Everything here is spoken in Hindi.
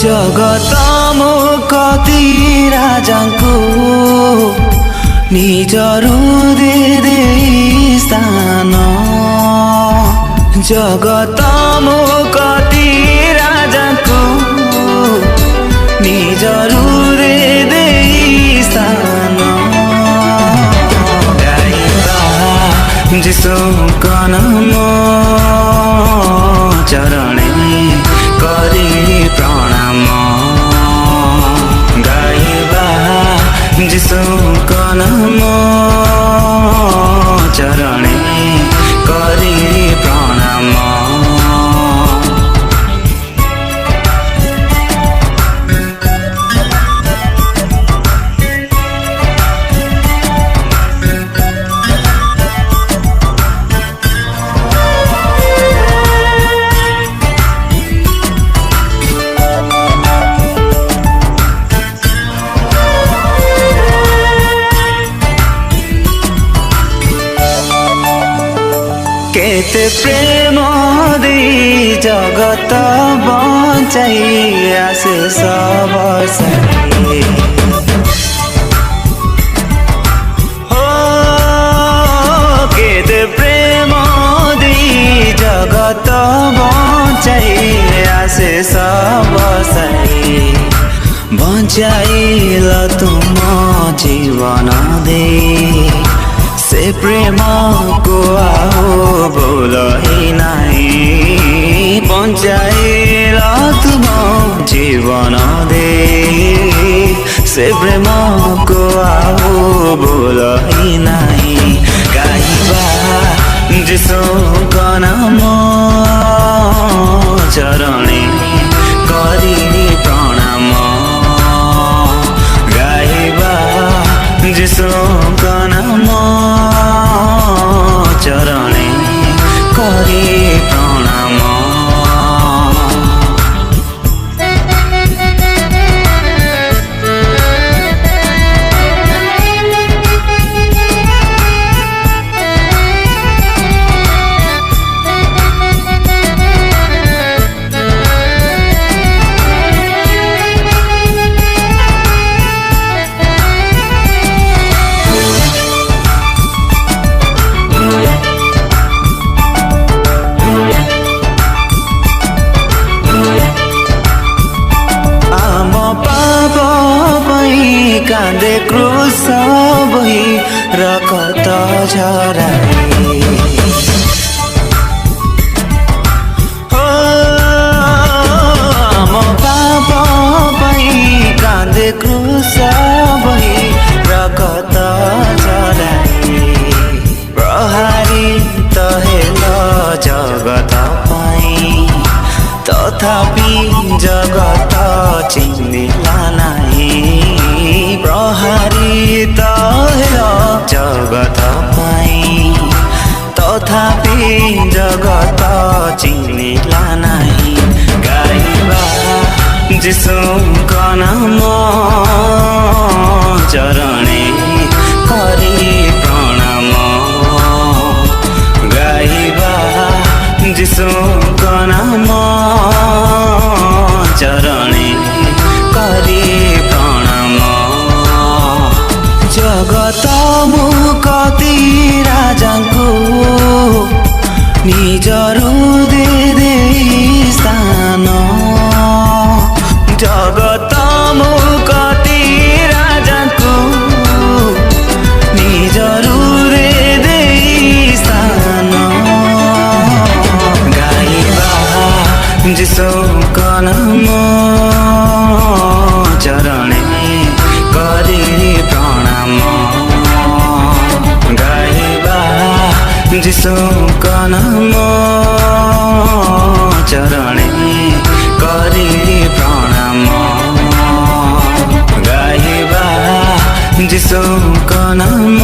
जगत मुक्ति राजाको निजरू दे स्थान जगत मुक्ति राजाको निजरू दे स्थान जिसो कनम चरणे करी प्रणाम गाइबा जिसो कनम चरणे करी प्रणाम केते प्रेम दे जगत बचाई आसे सब सही हो केते प्रेम दे जगत बचाई आसे सब सही बचाइल तुम जीवन दे से प्रेम को आओ बोल ही नहीं बचाइल तुम जीवन दे से प्रेम को आओ बोल ही नहीं गाइबा जिसो कनम चरणे करी प्रणाम गाइबा जिसो कनम चरणे करी प्रणाम कांदे क्रूस बही रकत झराई हो आम पाप पई कांदे क्रूस बही रकत झराई प्रहारी तो हेल जगत पाई तथापि जगत चिन्हिला नहीं प्रहारी तो जगत पाई तथापि जगत चिन्हिला नहीं गाइबा जिसो कनम चरणे करी प्रणाम गाइबा जिसो कनम चरणे करी प्रणाम जगत मुक्ति राजाको निजरू दे स्थान जगत मुक्ति राजाको निजरू दे स्थान गाइबा जिसो कनम चरणे करी प्रणाम गाइबा जिसो कनम चरणे करी प्रणाम गाइबा जिसो कनम